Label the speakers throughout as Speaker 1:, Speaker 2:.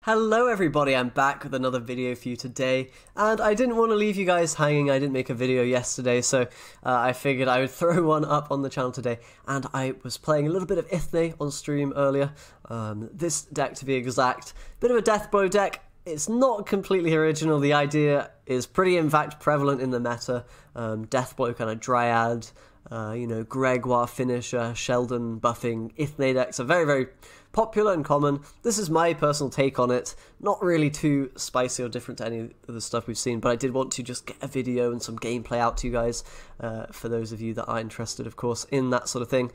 Speaker 1: Hello everybody, I'm back with another video for you today, and I didn't want to leave you guys hanging. I didn't make a video yesterday, so I figured I would throw one up on the channel today, and I was playing a little bit of Eithne on stream earlier, this deck to be exact. Bit of a Deathblow deck. It's not completely original. The idea is pretty, in fact, prevalent in the meta. Deathblow kind of Dryad, Gregoire finisher, Sheldon buffing Eithne decks are very, very popular and common. This is my personal take on it. Not really too spicy or different to any of the stuff we've seen, but I did want to just get a video and some gameplay out to you guys, for those of you that are interested, of course, in that sort of thing.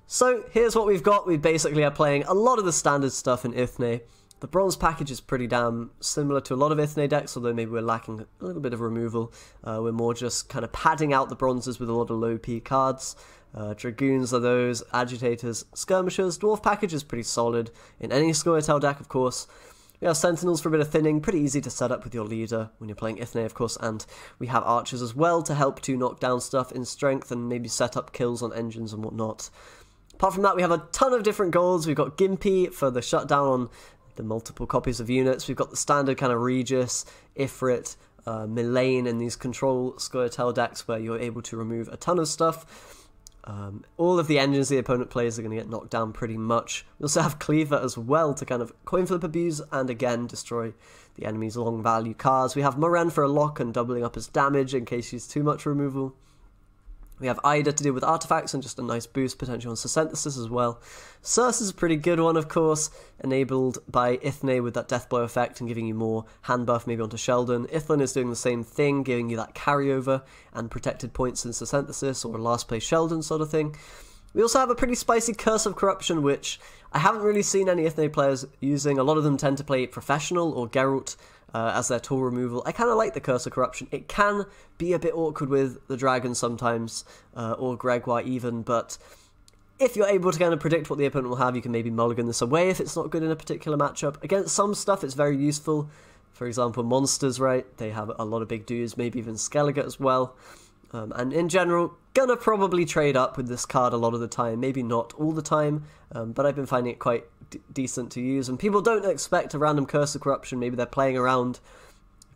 Speaker 1: So here's what we've got. We basically are playing a lot of the standard stuff in Eithne. The bronze package is pretty damn similar to a lot of Eithne decks, although maybe we're lacking a little bit of removal. We're more just kind of padding out the bronzes with a lot of low P cards. Dragoons are those, agitators, skirmishers. Dwarf package is pretty solid in any Scoia'tael deck, of course. We have sentinels for a bit of thinning, pretty easy to set up with your leader when you're playing Eithne, of course, and we have archers as well to help to knock down stuff in strength and maybe set up kills on engines and whatnot. Apart from that, we have a ton of different goals. We've got Gimpy for the shutdown on the multiple copies of units. We've got the standard kind of Regis, Ifrit, Milane in these control Scoia'tael decks where you're able to remove a ton of stuff. All of the engines the opponent plays are going to get knocked down pretty much. We also have Cleaver as well to kind of coin flip abuse and again destroy the enemy's long value cards. We have Moren for a lock and doubling up his damage in case she's too much removal. We have Ida to deal with artifacts and just a nice boost potential on synthesis as well. Circe is a pretty good one, of course, enabled by Eithne with that Deathblow effect and giving you more hand buff maybe onto Sheldon. Eithne is doing the same thing, giving you that carryover and protected points in synthesis or last place Sheldon sort of thing. We also have a pretty spicy Curse of Corruption, which I haven't really seen any Eithne players using. A lot of them tend to play Professional or Geralt as their tool removal. I kind of like the Curse of Corruption. It can be a bit awkward with the dragon sometimes, or Gregoire even, but if you're able to kind of predict what the opponent will have, you can maybe mulligan this away if it's not good in a particular matchup. Against some stuff, it's very useful. For example, monsters, right? They have a lot of big dudes, maybe even Skellige as well. And in general, gonna probably trade up with this card a lot of the time. Maybe not all the time, but I've been finding it quite decent to use. And people don't expect a random Curse of Corruption. Maybe they're playing around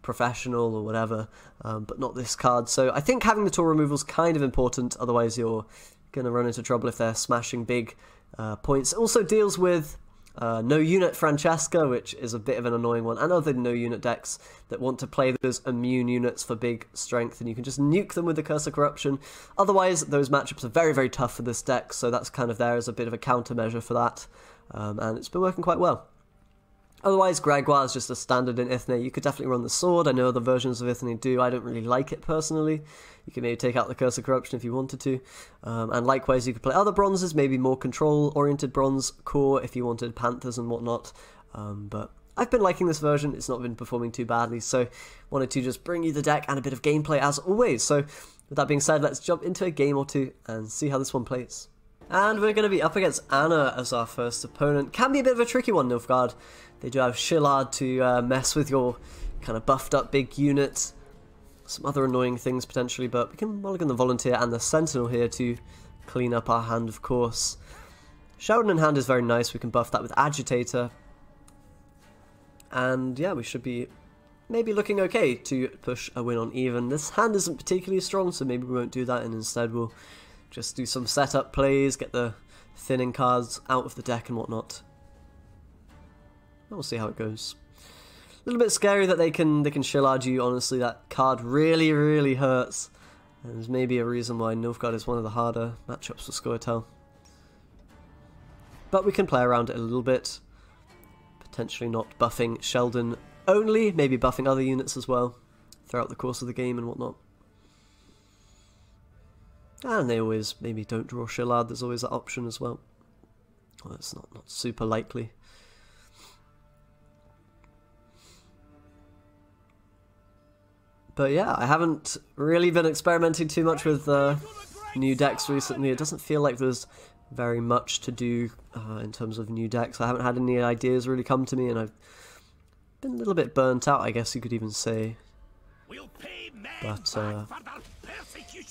Speaker 1: Professional or whatever, but not this card. So I think having the tool removal is kind of important. Otherwise, you're gonna run into trouble if they're smashing big points. It also deals with no unit Francesca, which is a bit of an annoying one, and other no unit decks that want to play those immune units for big strength, and you can just nuke them with the Curse of Corruption. Otherwise, those matchups are very, very tough for this deck, so that's kind of there as a bit of a countermeasure for that, and it's been working quite well. Otherwise, Gregoire is just a standard in Eithne. You could definitely run the sword. I know other versions of Eithne do. I don't really like it personally. You could maybe take out the Curse of Corruption if you wanted to. And likewise, you could play other bronzes, maybe more control-oriented bronze core if you wanted Panthers and whatnot. But I've been liking this version. It's not been performing too badly, so wanted to just bring you the deck and a bit of gameplay as always. So with that being said, let's jump into a game or two and see how this one plays. And we're going to be up against Anna as our first opponent. Can be a bit of a tricky one, Nilfgaard. They do have Shillard to mess with your kind of buffed up big unit. Some other annoying things potentially, but we can mulligan the Volunteer and the Sentinel here to clean up our hand, of course. Sheldon in hand is very nice. We can buff that with Agitator. And yeah, we should be maybe looking okay to push a win on even. This hand isn't particularly strong, so maybe we won't do that, and instead we'll just do some setup plays, get the thinning cards out of the deck and whatnot. We'll see how it goes. A little bit scary that they can Shillard you. Honestly, that card really, really hurts. And there's maybe a reason why Nilfgaard is one of the harder matchups for Scoia'tael. But we can play around it a little bit. Potentially not buffing Sheldon only, maybe buffing other units as well throughout the course of the game and whatnot. And they always maybe don't draw Shillard. There's always that option as well. Well, it's not super likely. But yeah, I haven't really been experimenting too much with new decks recently. It doesn't feel like there's very much to do in terms of new decks. I haven't had any ideas really come to me, and I've been a little bit burnt out, I guess you could even say. But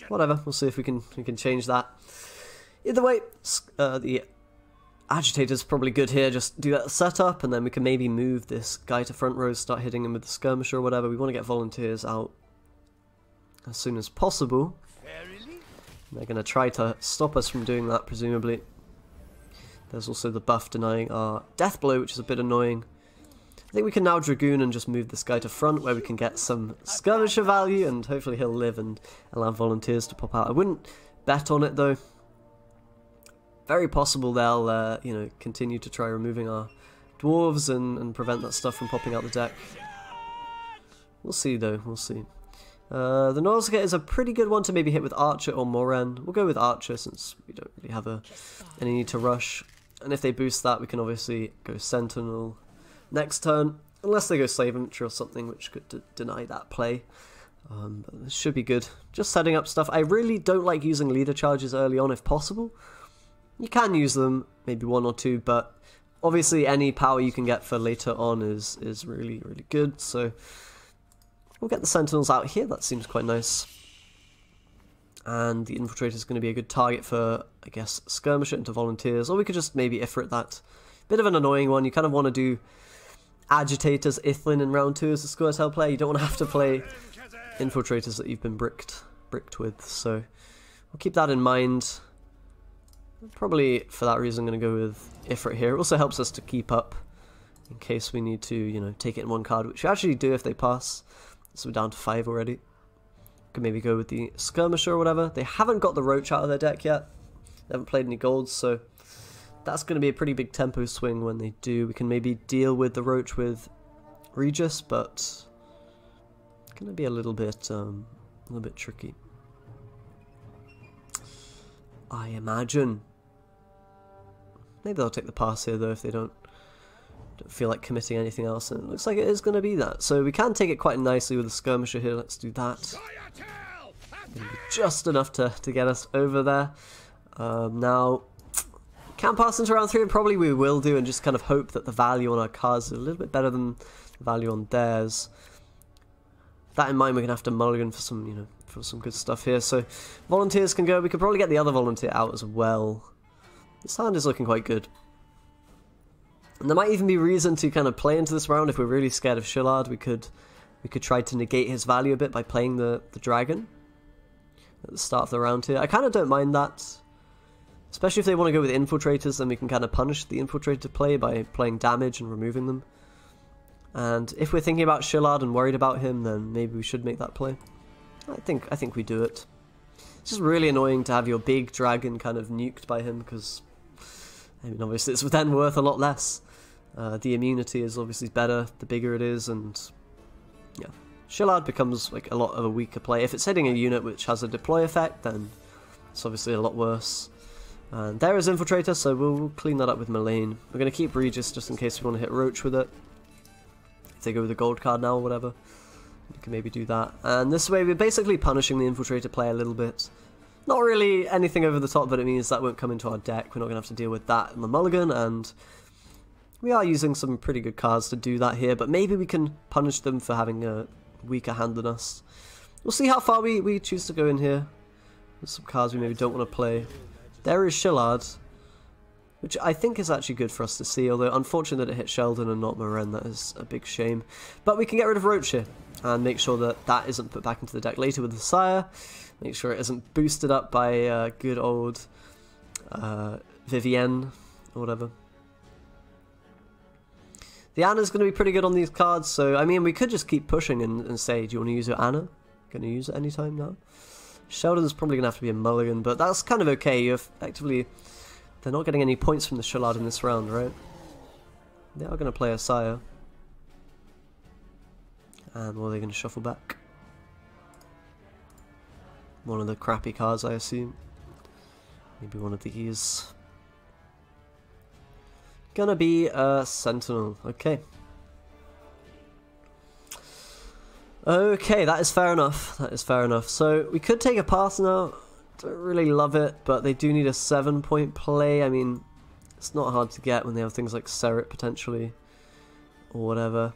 Speaker 1: whatever, we'll see if we can change that. Either way, the Agitator's probably good here, just do that setup, and then we can maybe move this guy to front row, start hitting him with the skirmisher or whatever. We want to get volunteers out as soon as possible. They're going to try to stop us from doing that, presumably. There's also the buff denying our death blow, which is a bit annoying. I think we can now Dragoon and just move this guy to front, where we can get some skirmisher value, and hopefully he'll live and allow volunteers to pop out. I wouldn't bet on it, though. Very possible they'll, you know, continue to try removing our dwarves and prevent that stuff from popping out the deck. We'll see, though. We'll see. The Norsca is a pretty good one to maybe hit with Archer or Moran. We'll go with Archer since we don't really have any need to rush. And if they boost that, we can obviously go Sentinel next turn. Unless they go Slave Infantry or something, which could deny that play. But this should be good. Just setting up stuff. I really don't like using leader charges early on if possible. You can use them, maybe one or two, but obviously any power you can get for later on is really, really good. So we'll get the Sentinels out here. That seems quite nice. And the Infiltrator is going to be a good target for, I guess, Skirmisher into Volunteers. Or we could just maybe Ifrit that. Bit of an annoying one. You kind of want to do Agitators, Eithne in round 2 as a Squirtle player. You don't want to have to play Infiltrators that you've been bricked with. So we'll keep that in mind. Probably for that reason I'm going to go with Ifrit here. It also helps us to keep up in case we need to, you know, take it in one card, which we actually do if they pass. So we're down to 5 already. Could maybe go with the Skirmisher or whatever. They haven't got the Roach out of their deck yet. They haven't played any golds, so that's going to be a pretty big tempo swing when they do. We can maybe deal with the Roach with Regis, but it's going to be a little bit tricky, I imagine. Maybe they'll take the pass here though if they don't feel like committing anything else, and it looks like it is going to be that. So we can take it quite nicely with the Skirmisher here. Let's do that. Just enough to get us over there. Now, can pass into round 3, and probably we will do, and just kind of hope that the value on our cards is a little bit better than the value on theirs. That in mind, we're going to have to mulligan for some, you know, for some good stuff here. So Volunteers can go. We could probably get the other Volunteer out as well. This hand is looking quite good. And there might even be reason to kind of play into this round if we're really scared of Shillard. We could try to negate his value a bit by playing the dragon at the start of the round here. I kind of don't mind that. Especially if they want to go with Infiltrators, then we can kind of punish the Infiltrator play by playing damage and removing them. And if we're thinking about Shillard and worried about him, then maybe we should make that play. I think we do it. It's just really annoying to have your big dragon kind of nuked by him, because, I mean, obviously it's then worth a lot less. The immunity is obviously better the bigger it is, and yeah. Shillard becomes like a lot of a weaker play. If it's hitting a unit which has a deploy effect, then it's obviously a lot worse. And there is Infiltrator, so we'll clean that up with Mullane. We're going to keep Regis just in case we want to hit Roach with it. If they go with a gold card now or whatever, we can maybe do that. And this way we're basically punishing the Infiltrator play a little bit. Not really anything over the top, but it means that won't come into our deck. We're not going to have to deal with that in the mulligan, and we are using some pretty good cards to do that here, but maybe we can punish them for having a weaker hand than us. We'll see how far we choose to go in here. There's some cards we maybe don't want to play. There is Shillard, which I think is actually good for us to see, although unfortunate that it hit Sheldon and not Moren. That is a big shame. But we can get rid of Roach here and make sure that that isn't put back into the deck later with the Sire. Make sure it isn't boosted up by good old Vivienne or whatever. The Anna's going to be pretty good on these cards, so I mean we could just keep pushing and say, do you want to use your Anna? Going to use it anytime now? Sheldon's probably going to have to be a mulligan, but that's kind of okay. You effectively, they're not getting any points from the Shillard in this round, right? They are going to play a Sire. And what are they going to shuffle back? One of the crappy cards, I assume. Maybe one of these. Gonna be a Sentinel. Okay. Okay, that is fair enough. That is fair enough. So we could take a pass now. Don't really love it, but they do need a 7-point play. I mean, it's not hard to get when they have things like Serret potentially, or whatever.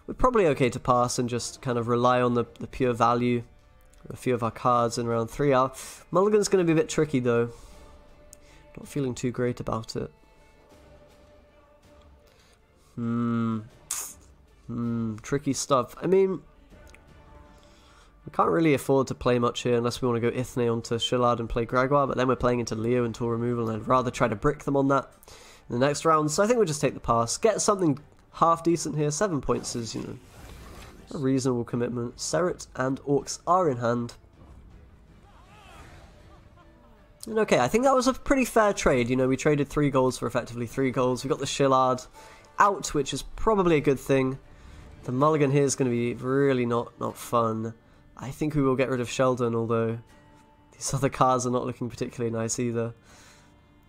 Speaker 1: We're probably okay to pass and just kind of rely on the pure value of a few of our cards in round 3. Mulligan's going to be a bit tricky though. Not feeling too great about it. Tricky stuff. I mean, we can't really afford to play much here unless we want to go Eithne onto Shillard and play Gregoire, but then we're playing into Leo and tool removal, and I'd rather try to brick them on that in the next round, so I think we'll just take the pass. Get something half decent here. 7 points is, you know, a reasonable commitment. Seret and Orcs are in hand. And okay, I think that was a pretty fair trade. You know, we traded 3 goals for effectively 3 goals. We got the Shillard out, which is probably a good thing. The mulligan here is going to be really not fun. I think we will get rid of Sheldon, although these other cards are not looking particularly nice either.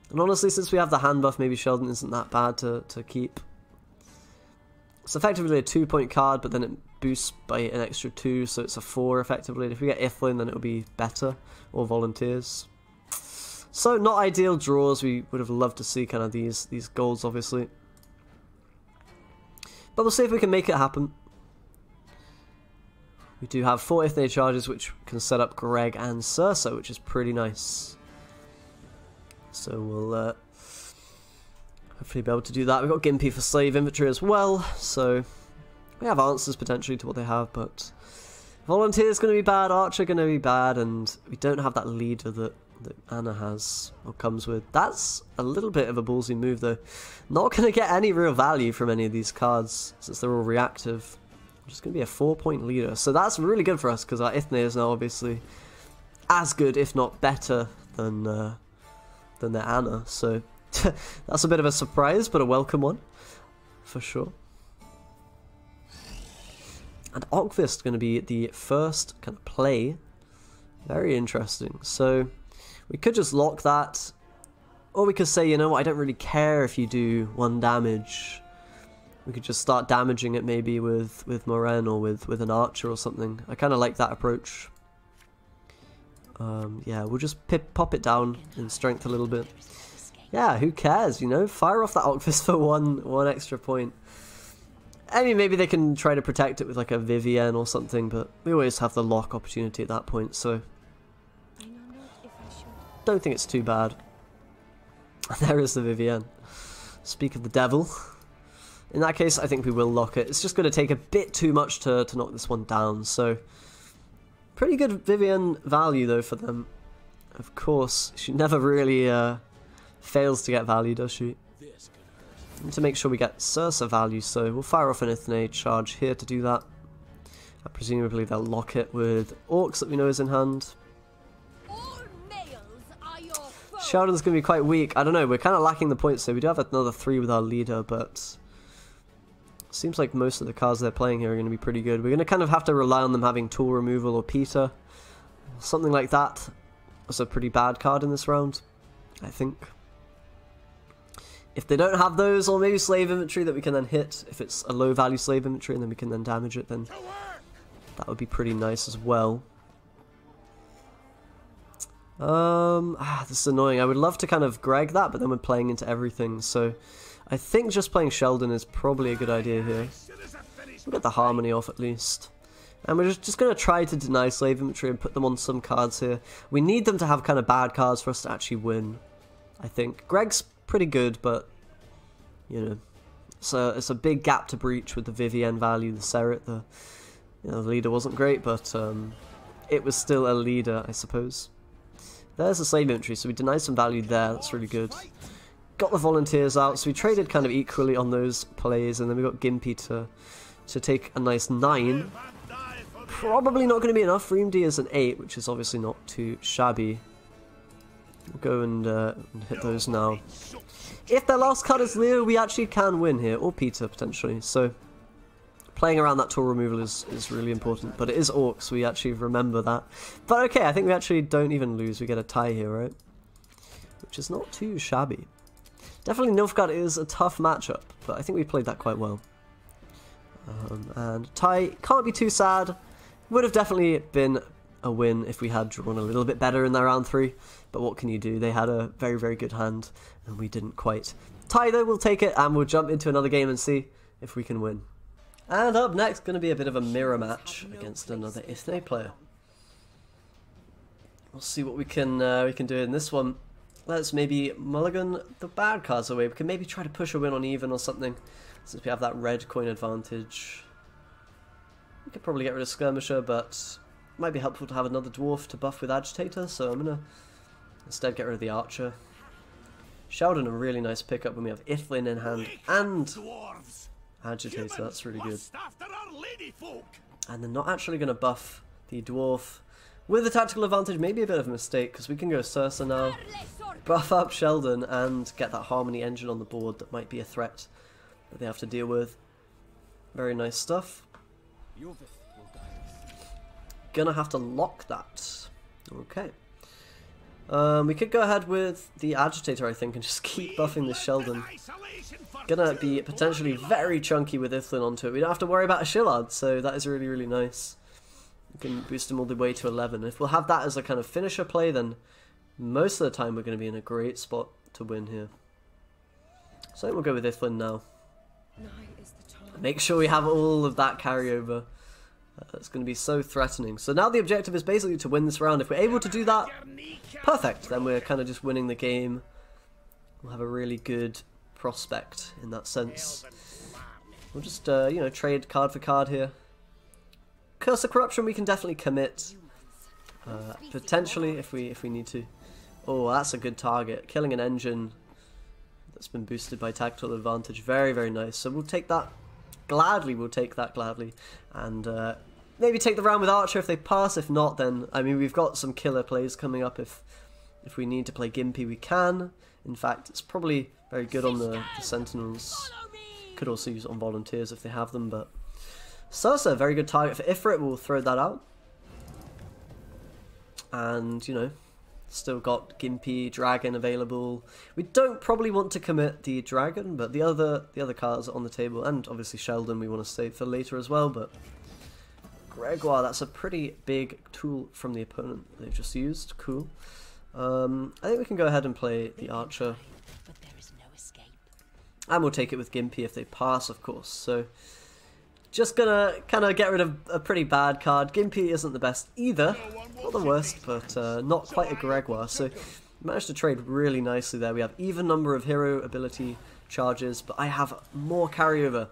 Speaker 1: And honestly, since we have the hand buff, maybe Sheldon isn't that bad to keep. It's effectively a 2-point card, but then it boosts by an extra 2, so it's a 4 effectively. And if we get Eithne, then it'll be better, or Volunteers. So not ideal draws. We would have loved to see kind of these goals, obviously. But we'll see if we can make it happen. We do have 4 Eithne charges, which can set up Greg and Circe, which is pretty nice. So we'll hopefully be able to do that. We've got Gimpy for slave inventory as well, so we have answers potentially to what they have, but Volunteer's going to be bad, Archer going to be bad, and we don't have that leader that Anna has, or comes with. That's a little bit of a ballsy move though. Not going to get any real value from any of these cards, since they're all reactive. Just going to be a 4-point leader, so that's really good for us, because our Eithne is now obviously as good, if not better, than their Anna, so that's a bit of a surprise, but a welcome one, for sure. And Okvist going to be the first kind of play. Very interesting. So we could just lock that, or we could say, you know what, I don't really care if you do 1 damage. We could just start damaging it maybe with Moren or with an archer or something. I kind of like that approach. Yeah, we'll just pop it down in strength a little bit. Yeah, who cares, you know? Fire off that Okvist for one extra point. I mean, maybe they can try to protect it with like a Vivienne or something, but we always have the lock opportunity at that point, so don't think it's too bad. There is the Vivienne. Speak of the devil. In that case, I think we will lock it. It's just going to take a bit too much to knock this one down, so pretty good Vivienne value though for them. Of course, she never really fails to get value, does she? Need to make sure we get Circe value, so we'll fire off an Eithne charge here to do that. Presumably they'll lock it with Orcs that we know is in hand. Sheldon's going to be quite weak. I don't know, we're kind of lacking the points, so we do have another 3 with our leader, but seems like most of the cards they're playing here are going to be pretty good. We're going to kind of have to rely on them having tool removal or Peter. Something like that. That's a pretty bad card in this round, I think. If they don't have those, or maybe slave inventory that we can then hit, if it's a low value slave inventory and then we can then damage it, then that would be pretty nice as well. This is annoying. I would love to kind of Greg that, but then we're playing into everything, so I think just playing Sheldon is probably a good idea here. We'll get the harmony off at least. And we're just going to try to deny slave inventory and put them on some cards here. We need them to have kind of bad cards for us to actually win, I think. Greg's pretty good, but, you know, it's a big gap to breach with the Vivienne value, the Seret. The leader wasn't great, but it was still a leader, I suppose. There's the slave inventory, so we denied some value there. That's really good. Got the Volunteers out, so we traded kind of equally on those plays, and then we got Gimpy to take a nice 9. Probably not going to be enough. Reamd is an 8, which is obviously not too shabby. We'll go and hit those now. If their last card is Leo, we actually can win here, or Peter potentially. So playing around that tool removal is really important, but it is Orcs, so we actually remember that. But okay, I think we actually don't even lose. We get a tie here, right? Which is not too shabby. Definitely Nilfgaard is a tough matchup, but I think we played that quite well. And tie can't be too sad. Would have definitely been a win if we had drawn a little bit better in their round 3, but what can you do? They had a very, very good hand, and we didn't quite. Tie though, we'll take it, and we'll jump into another game and see if we can win. And up next, going to be a bit of a mirror match against another Eithne player. We'll see what we can do in this one. Let's maybe mulligan the bad cards away. We can maybe try to push a win on even or something. since we have that red coin advantage. We could probably get rid of Skirmisher, but it might be helpful to have another dwarf to buff with Agitator, so I'm going to instead get rid of the Archer. Sheldon, a really nice pickup when we have Eithne in hand and Agitator, that's really good. And they're not actually going to buff the dwarf with the tactical advantage, maybe a bit of a mistake, because we can go Circe now, buff up Sheldon, and get that Harmony engine on the board that might be a threat that they have to deal with. Very nice stuff. Gonna have to lock that. Okay. We could go ahead with the Agitator, I think, and just keep buffing this Sheldon. Gonna be potentially very chunky with Eithne onto it. We don't have to worry about a Shillard, so that is really, really nice. We can boost him all the way to 11. If we'll have that as a kind of finisher play, then most of the time we're going to be in a great spot to win here. So I think we'll go with Eithne now. Make sure we have all of that carryover. It's going to be so threatening. So now the objective is basically to win this round. If we're able to do that, perfect. Then we're kind of just winning the game. We'll have a really good prospect in that sense. We'll just, you know, trade card for card here. Curse of Corruption we can definitely commit. Potentially if we need to. Oh, that's a good target. Killing an engine that's been boosted by tactical advantage. Very, very nice. So we'll take that gladly. We'll take that gladly. And maybe take the round with Archer if they pass. If not, then, I mean, we've got some killer plays coming up. If we need to play Gimpy, we can. In fact, it's probably very good on the Sentinels. Could also use it on Volunteers if they have them, but Circe, a very good target for Ifrit. We'll throw that out. And, you know, still got Gimpy, Dragon available. We don't probably want to commit the Dragon, but the other cards are on the table, and obviously Sheldon we want to save for later as well, but Gregoire, that's a pretty big tool from the opponent they've just used. Cool. I think we can go ahead and play the Archer. And we'll take it with Gimpy if they pass, of course. So, just gonna kind of get rid of a pretty bad card. Gimpy isn't the best either. Not the worst, but not quite a Gregoire. So, managed to trade really nicely there. We have even number of hero ability charges, but I have more carryover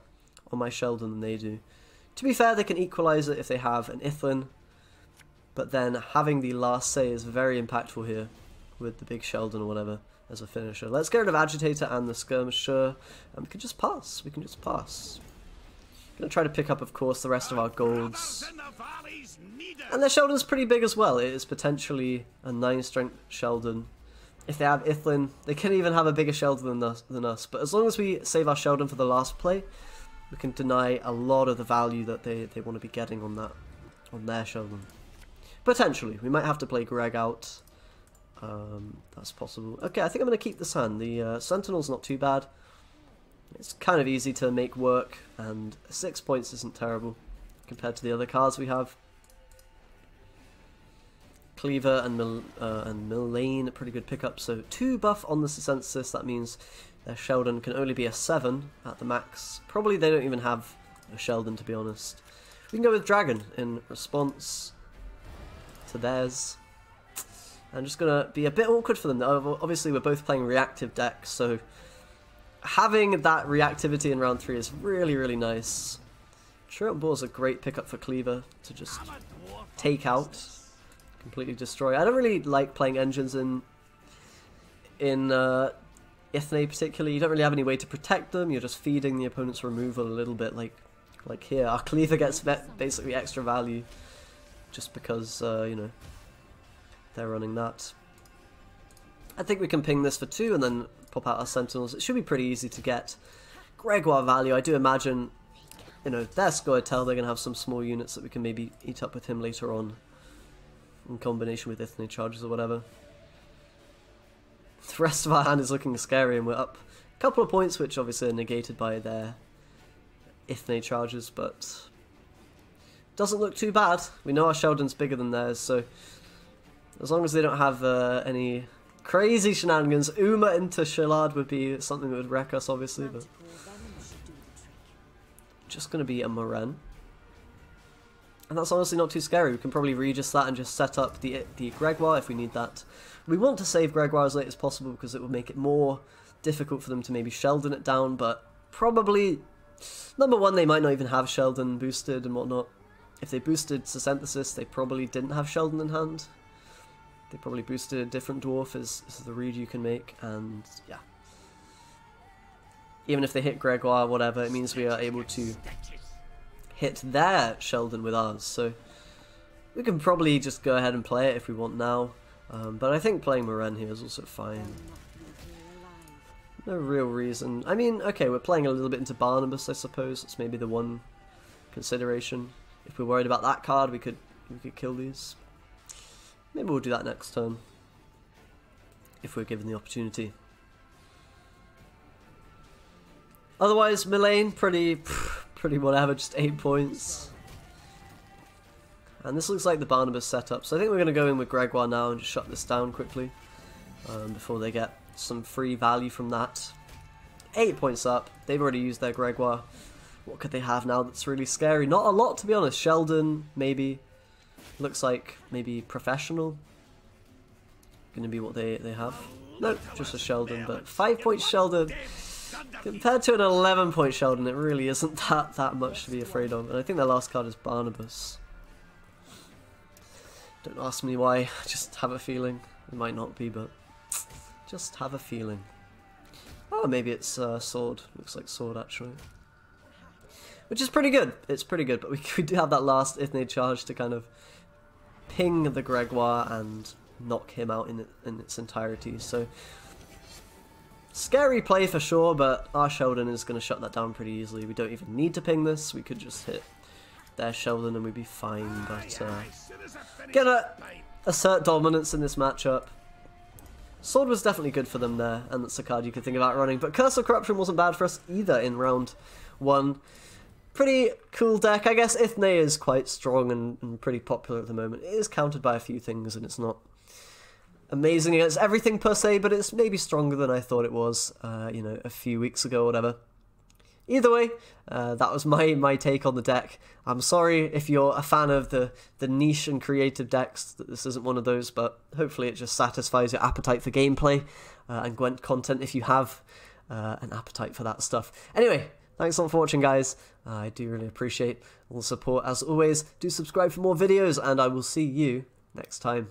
Speaker 1: on my Sheldon than they do. To be fair, they can equalize it if they have an Eithne, but then having the last say is very impactful here with the big Sheldon or whatever as a finisher. Let's get rid of Agitator and the Skirmisher, and we can just pass. We can just pass. Gonna try to pick up, of course, the rest of our golds. And their Sheldon's pretty big as well. It is potentially a 9 strength Sheldon. If they have Eithne, they can even have a bigger Sheldon than us. But as long as we save our Sheldon for the last play, we can deny a lot of the value that they want to be getting on their Sheldon. Potentially. We might have to play Greg out. That's possible. Okay, I think I'm going to keep this hand. The Sentinel's not too bad. It's kind of easy to make work, and 6 points isn't terrible compared to the other cards we have. Cleaver and Millane, a pretty good pickup. So 2 buff on the Sensis, that means their Sheldon can only be a 7 at the max. Probably they don't even have a Sheldon, to be honest. We can go with Dragon in response to theirs. I'm just going to be a bit awkward for them. Obviously, we're both playing reactive decks, so having that reactivity in round 3 is really, really nice. Truant Boar is a great pickup for Cleaver to just take out, completely destroy. I don't really like playing engines in Eithne particularly. You don't really have any way to protect them. You're just feeding the opponent's removal a little bit, like here. Our Cleaver gets basically extra value just because, you know, they're running that. I think we can ping this for 2 and then pop out our Sentinels. It should be pretty easy to get Gregoire value. I do imagine, you know, their Scoia'tael, they're going to have some small units that we can maybe eat up with him later on in combination with Eithne charges or whatever. The rest of our hand is looking scary, and we're up a couple of points, which obviously are negated by their Eithne charges, but doesn't look too bad. We know our Sheldon's bigger than theirs, so as long as they don't have any crazy shenanigans. Uma into Shillard would be something that would wreck us, obviously, but just going to be a Moran. And that's honestly not too scary. We can probably Regis that and just set up the Gregoire if we need that. We want to save Gregoire as late as possible because it will make it more difficult for them to maybe Sheldon it down, but probably Number one, they might not even have Sheldon boosted and whatnot. If they boosted Synthesis, they probably didn't have Sheldon in hand. They probably boosted a different dwarf as the read you can make, and yeah. Even if they hit Gregoire, whatever, it means we are able to hit their Sheldon with ours, so we can probably just go ahead and play it if we want now. But I think playing Moren here is also fine. No real reason. I mean, okay, we're playing a little bit into Barnabas, I suppose. It's maybe the one consideration. If we're worried about that card, we could kill these. Maybe we'll do that next turn, if we're given the opportunity. Otherwise, Mylane, pretty whatever, just 8 points. And this looks like the Barnabas setup, so I think we're going to go in with Gregoire now and just shut this down quickly before they get some free value from that. 8 points up. They've already used their Gregoire. What could they have now that's really scary? Not a lot, to be honest. Sheldon, maybe. Looks like maybe Professional. Going to be what they have. No, just a Sheldon, but 5 point Sheldon. Compared to an 11 point Sheldon, it really isn't that much to be afraid of. And I think their last card is Barnabas. Don't ask me why, I just have a feeling. It might not be, but just have a feeling. Oh, maybe it's Sword. Looks like Sword, actually. Which is pretty good. It's pretty good, but we do have that last Eithne charge to kind of ping the Gregoire and knock him out in its entirety. So, scary play for sure, but our Sheldon is going to shut that down pretty easily. We don't even need to ping this. We could just hit their Sheldon and we'd be fine, but gonna assert dominance in this matchup. Sword was definitely good for them there, and that's a card you could think about running, but Curse of Corruption wasn't bad for us either in round 1. Pretty cool deck. I guess Eithne is quite strong and pretty popular at the moment. It is countered by a few things, and it's not amazing against everything per se, but it's maybe stronger than I thought it was, you know, a few weeks ago or whatever. Either way, that was my take on the deck. I'm sorry if you're a fan of the niche and creative decks, that this isn't one of those, but hopefully it just satisfies your appetite for gameplay and Gwent content if you have an appetite for that stuff. Anyway, thanks a lot for watching, guys. I do really appreciate all the support. As always, do subscribe for more videos, and I will see you next time.